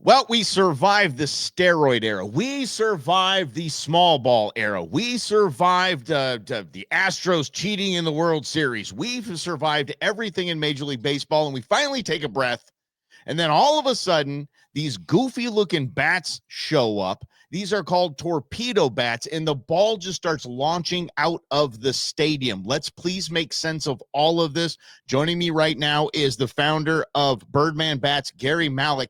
Well, we survived the steroid era. We survived the small ball era. We survived the Astros cheating in the World Series. We've survived everything in Major League Baseball, and we finally take a breath. And then all of a sudden, these goofy looking bats show up. These are called torpedo bats, and the ball just starts launching out of the stadium. Let's please make sense of all of this. Joining me right now is the founder of Birdman Bats, Gary Malik.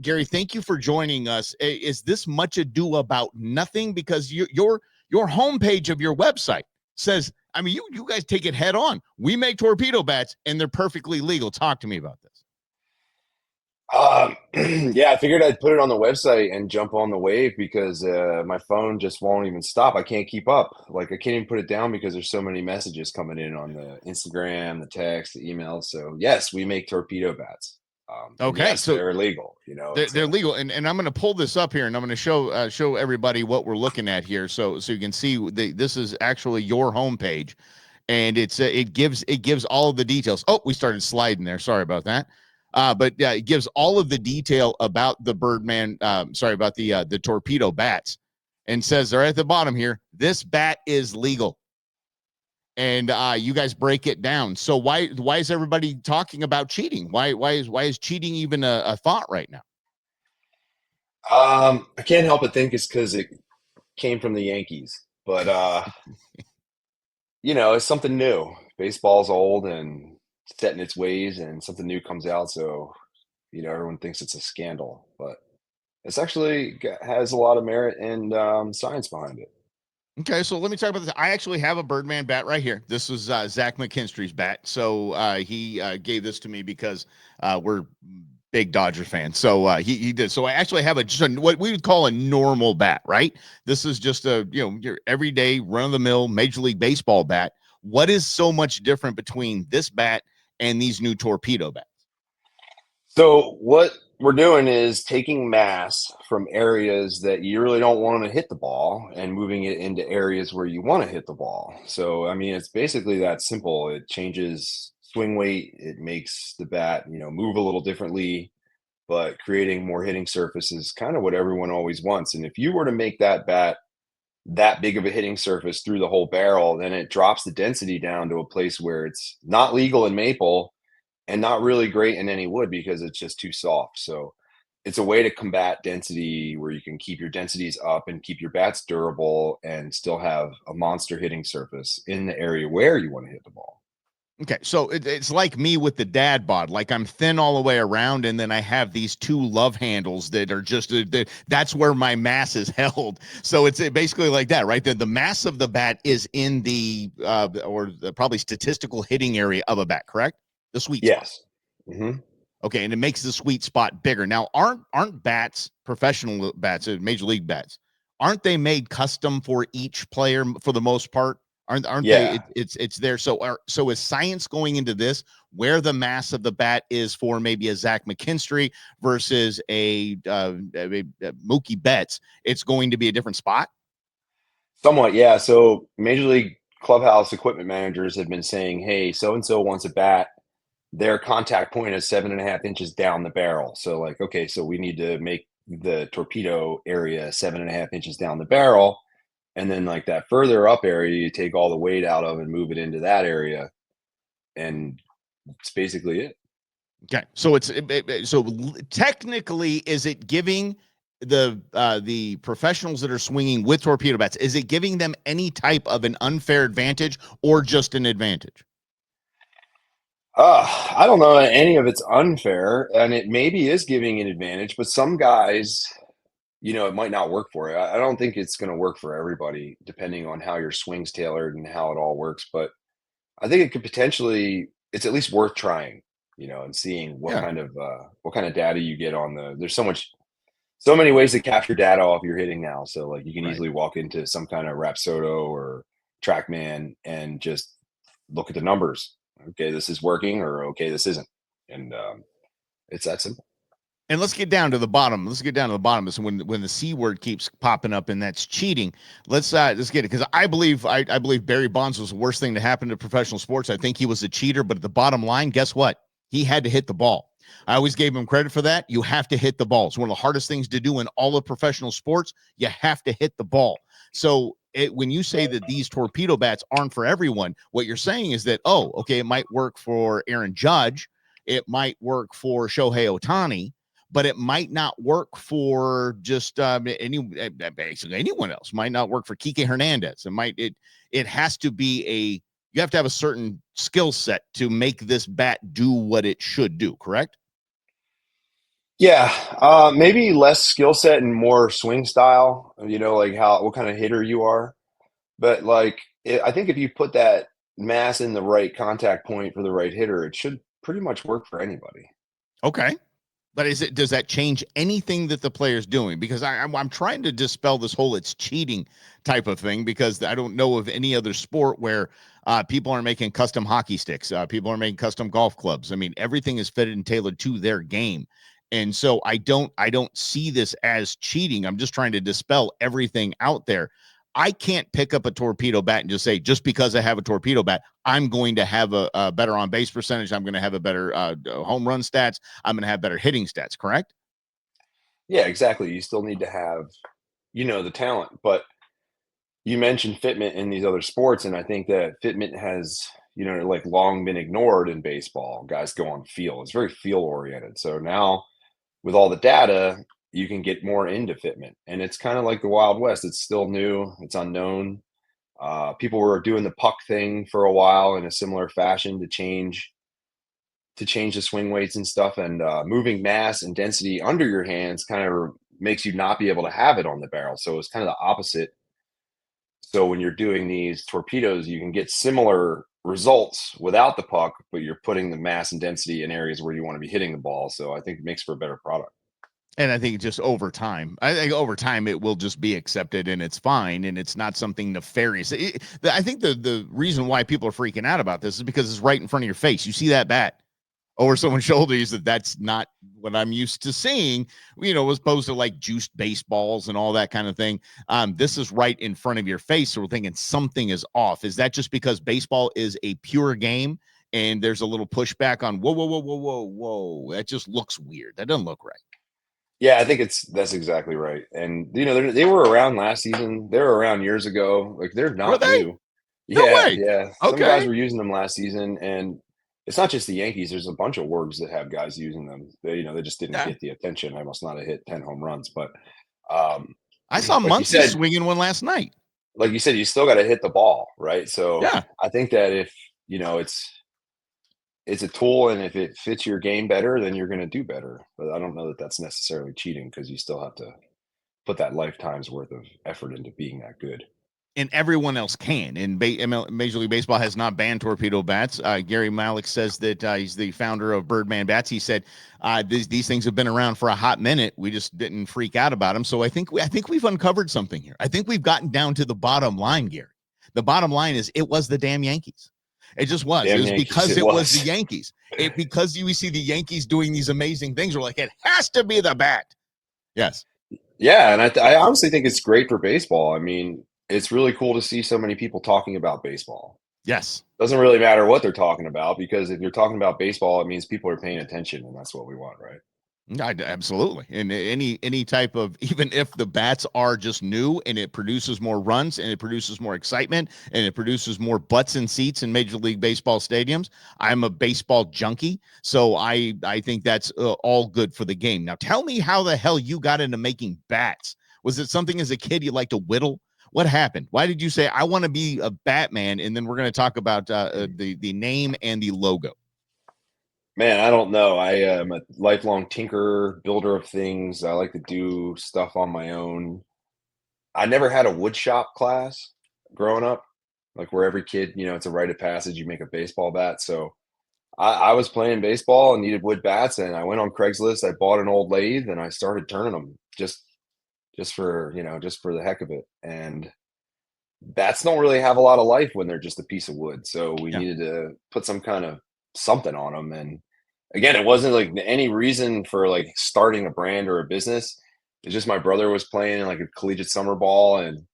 Gary, thank you for joining us. Is this much ado about nothing? Because your homepage of your website says, I mean, you guys take it head on. We make torpedo bats, and they're perfectly legal. Talk to me about this. Yeah, I figured I'd put it on the website and jump on the wave because my phone just won't even stop. I can't keep up. Like I can't even put it down because there's so many messages coming in on the Instagram, the text, the emails. So yes, we make torpedo bats. And Okay, yes, so they're illegal. It's they're legal, and I'm going to pull this up here, and I'm going to show everybody what we're looking at here, so you can see this is actually your homepage, and it gives all of the details. Oh, we started sliding there. Sorry about that. But yeah, it gives all of the detail about the Birdman. Sorry about the torpedo bats, and says right at the bottom here, this bat is legal. And you guys break it down. So why is everybody talking about cheating? Why is cheating even a thought right now? I can't help but think it's because it came from the Yankees, but it's something new. Baseball's old and set in its ways, and something new comes out, so everyone thinks it's a scandal, but it's actually has a lot of merit and science behind it. Okay, so let me talk about this. I actually have a Birdman bat right here. This is Zach McKinstry's bat. So he gave this to me because we're big Dodger fans. So he did. So I actually have just what we would call a normal bat, right? This is just your everyday run of the mill Major League Baseball bat. What is so much different between this bat and these new torpedo bats? So what we're doing is taking mass from areas that you really don't want to hit the ball and moving it into areas where you want to hit the ball. So I mean, it's basically that simple. It changes swing weight. It makes the bat, move a little differently, but creating more hitting surface is kind of what everyone always wants. And if you were to make that bat that big of a hitting surface through the whole barrel, then it drops the density down to a place where it's not legal in maple and not really great in any wood because it's just too soft. So it's a way to combat density where you can keep your densities up and keep your bats durable and still have a monster hitting surface in the area where you want to hit the ball. Okay, so it's like me with the dad bod. Like I'm thin all the way around, and then I have these two love handles that are just that's where my mass is held. So it's basically like that, right? The mass of the bat is in the probably statistical hitting area of a bat, correct? The sweet spot. Yes. Hmm. Okay, and it makes the sweet spot bigger. Now, aren't bats, professional bats, major league bats, aren't they made custom for each player for the most part? Aren't they? Yeah. It's there. So is science going into this where the mass of the bat is for maybe a Zach McKinstry versus a Mookie Betts? It's going to be a different spot. Somewhat, yeah. So Major League clubhouse equipment managers have been saying, hey, so and so wants a bat. Their contact point is 7.5 inches down the barrel. So, like, okay, so we need to make the torpedo area 7.5 inches down the barrel. And then, like, that further up area, you take all the weight out of and move it into that area. And it's basically it. Okay, so technically, is it giving the professionals that are swinging with torpedo bats, is it giving them any type of an unfair advantage or just an advantage? I don't know that any of it's unfair, and it maybe is giving an advantage, but some guys, it might not work for you. I don't think it's going to work for everybody, depending on how your swing's tailored and how it all works. But I think it could potentially, it's at least worth trying, and seeing Yeah, what kind of data you get on there's so many ways to capture data off your hitting now. So like you can right. easily walk into some kind of Rapsodo or TrackMan and just look at the numbers. Okay, this is working, or okay, this isn't. And it's that simple. And let's get down to the bottom. Let's get down to the bottom. So when the C word keeps popping up and that's cheating, let's get it, because I believe Barry Bonds was the worst thing to happen to professional sports. I think he was a cheater, but at the bottom line, guess what? He had to hit the ball. I always gave him credit for that. You have to hit the ball. It's one of the hardest things to do in all of professional sports. You have to hit the ball. So when you say that these torpedo bats aren't for everyone, what you're saying is that, oh, okay, it might work for Aaron Judge. It might work for Shohei Ohtani, but it might not work for just basically anyone else. Might not work for Kike Hernandez. It has to be you have to have a certain skill set to make this bat do what it should do, correct? Yeah, maybe less skill set and more swing style, like what kind of hitter you are. But I think if you put that mass in the right contact point for the right hitter, it should pretty much work for anybody. Okay. But does that change anything that the player's doing? Because I'm trying to dispel this whole it's cheating type of thing, because I don't know of any other sport where people are making custom hockey sticks. People are making custom golf clubs. I mean, everything is fitted and tailored to their game. And so I don't see this as cheating. I'm just trying to dispel everything out there. I can't pick up a torpedo bat and just say, just because I have a torpedo bat, I'm going to have a better on base percentage. I'm going to have a better home run stats. I'm going to have better hitting stats. Correct? Yeah, exactly. You still need to have, the talent. But you mentioned fitment in these other sports, and I think that fitment has, long been ignored in baseball. Guys go on feel. It's very feel oriented. So now with all the data, you can get more into fitment. And it's kind of like the Wild West. It's still new, it's unknown. People were doing the puck thing for a while in a similar fashion to change the swing weights and stuff. And moving mass and density under your hands kind of makes you not be able to have it on the barrel. So it's kind of the opposite. So when you're doing these torpedoes, you can get similar results without the puck, but you're putting the mass and density in areas where you want to be hitting the ball. So I think it makes for a better product. And I think just over time, it will just be accepted and it's fine. And it's not something nefarious. I think the reason why people are freaking out about this is because it's right in front of your face. You see that bat over someone's shoulder. You said, that's not what I'm used to seeing, as opposed to like juiced baseballs and all that kind of thing. This is right in front of your face. So we're thinking something is off. Is that just because baseball is a pure game and there's a little pushback on, whoa, that just looks weird. That doesn't look right. Yeah, I think that's exactly right. And they were around last season. They were around years ago. Like they're Were not they? new. No Yeah, way. yeah. Some guys Okay. were using them last season, and it's not just the Yankees. There's a bunch of worgs that have guys using them. They just didn't Yeah. get the attention. I must not have hit 10 home runs, but um, I saw like you Muncy said, swinging one last night. you still got to hit the ball, right? So Yeah. I think that if it's a tool, and if it fits your game better, then you're going to do better. But I don't know that that's necessarily cheating, because you still have to put that lifetime's worth of effort into being that good. And everyone else can. And Major League Baseball has not banned torpedo bats. Gary Malik says that he's the founder of Birdman Bats. He said these things have been around for a hot minute. We just didn't freak out about them. So I think we've uncovered something here. I think we've gotten down to the bottom line, Gary. The bottom line is it was the damn Yankees. It just was. Damn It was Yankees, because it it was the was. Yankees. Because we see the Yankees doing these amazing things. We're like, it has to be the bat. Yes. Yeah, and I honestly think it's great for baseball. I mean, it's really cool to see so many people talking about baseball. Yes. Doesn't really matter what they're talking about, because if you're talking about baseball, it means people are paying attention, and that's what we want, right? Absolutely. And any type of, even if the bats are just new and it produces more runs and it produces more excitement and it produces more butts and seats in Major League Baseball stadiums, I'm a baseball junkie. So I think that's all good for the game. Now tell me how the hell you got into making bats. Was it something as a kid you like to whittle? What happened? Why did you say, I want to be a Batman? And then we're going to talk about the name and the logo. Man, I don't know. I am a lifelong tinkerer, builder of things. I like to do stuff on my own. I never had a wood shop class growing up, like where every kid, it's a rite of passage. You make a baseball bat. So I was playing baseball and needed wood bats, and I went on Craigslist. I bought an old lathe and I started turning them just for the heck of it. And bats don't really have a lot of life when they're just a piece of wood. So we Yeah. needed to put some kind of something on them. And again, it wasn't like any reason for like starting a brand or a business. It's just my brother was playing in like a collegiate summer ball, and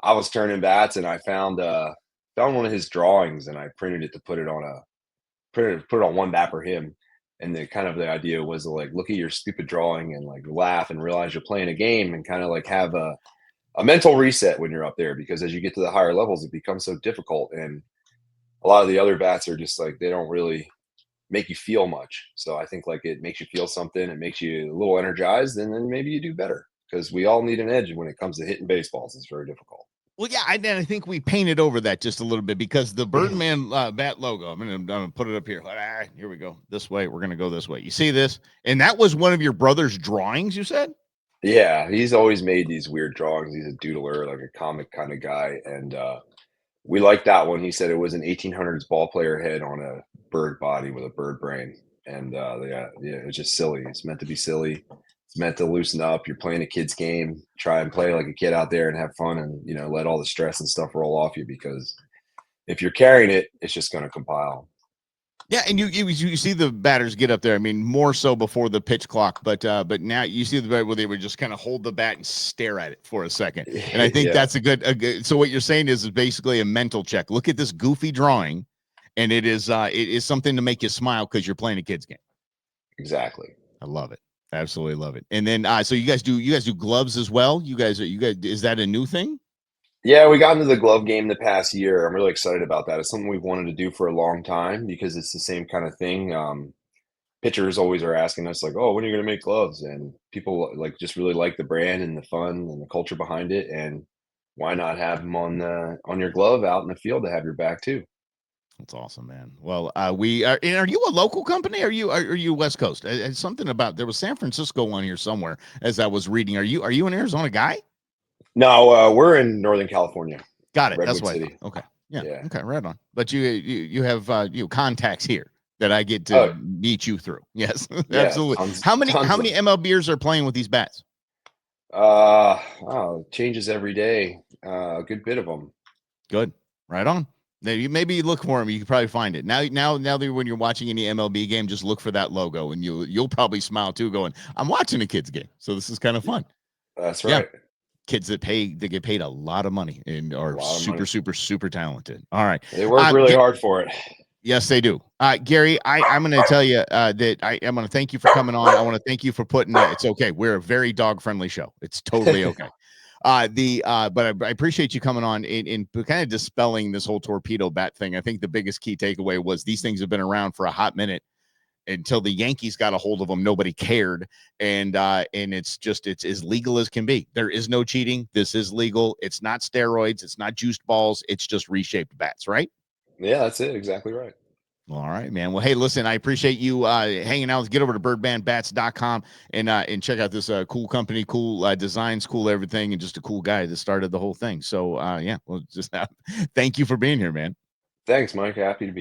I was turning bats, and I found one of his drawings, and I printed it to put it on one bat for him. And the kind of the idea was to like look at your stupid drawing and like laugh and realize you're playing a game and kind of like have a mental reset when you're up there, because as you get to the higher levels, it becomes so difficult. And a lot of the other bats are just like, they don't really make you feel much. So I think like it makes you feel something, it makes you a little energized, and then maybe you do better, because we all need an edge when it comes to hitting baseballs. It's very difficult. Well, yeah, I think we painted over that just a little bit because the Birdman bat logo. I'm gonna put it up here. Here we go. This way. We're gonna go this way. You see this? And that was one of your brother's drawings. You said? Yeah, he's always made these weird drawings. He's a doodler, like a comic kind of guy, and we like that one. He said it was an 1800s ball player head on a bird body with a bird brain, and yeah, it's just silly. It's meant to be silly. It's meant to loosen up. You're playing a kid's game. Try and play like a kid out there and have fun, and let all the stress and stuff roll off you, because if you're carrying it, it's just going to compile. Yeah, and you see the batters get up there. I mean, more so before the pitch clock, but now you see the bat where they would just kind of hold the bat and stare at it for a second. And I think that's a good. So what you're saying is basically a mental check. Look at this goofy drawing, and it is something to make you smile because you're playing a kid's game. Exactly. I love it. Absolutely love it. And then so you guys do gloves as well. You guys is that a new thing? Yeah, we got into the glove game the past year. I'm really excited about that. It's something we've wanted to do for a long time, because it's the same kind of thing. Pitchers always are asking us like, "Oh, when are you going to make gloves?" And people like just really like the brand and the fun and the culture behind it. And why not have them on your glove out in the field to have your back too? That's awesome, man. Well, we are. And are you a local company? Are you West Coast? Something about there was San Francisco on here somewhere as I was reading. Are you an Arizona guy? No, we're in Northern California. Got it. That's Redwood what I City. thought. Okay. Yeah. Yeah. Okay. Right on. But you have contacts here that I get to Oh, meet you through. Yes, yeah. absolutely. Tons, How many tons of. MLBers are playing with these bats? Changes every day. A good bit of them. Good. Right on. Maybe you look for them. You can probably find it now that when you're watching any MLB game, just look for that logo, and you'll probably smile too, going, "I'm watching a kid's game, so this is kind of fun." That's Yeah. right. Kids that get paid a lot of money and are super, super, super talented. All right. They work really hard for it. Yes, they do. Gary, I'm going to tell you that I'm going to thank you for coming on. I want to thank you for putting it's okay. We're a very dog friendly show. It's totally okay. But I appreciate you coming on in kind of dispelling this whole torpedo bat thing. I think the biggest key takeaway was these things have been around for a hot minute. Until the Yankees got a hold of them, nobody cared, and it's as legal as can be. There is no cheating. This is legal. It's not steroids. It's not juiced balls. It's just reshaped bats, right? Yeah, that's it. Exactly right. All right, man. Well, hey, listen, I appreciate you hanging out. Get over to birdmanbats.com and check out this cool company, cool designs, cool everything, and just a cool guy that started the whole thing. So, yeah, well, just thank you for being here, man. Thanks, Mike. Happy to be here.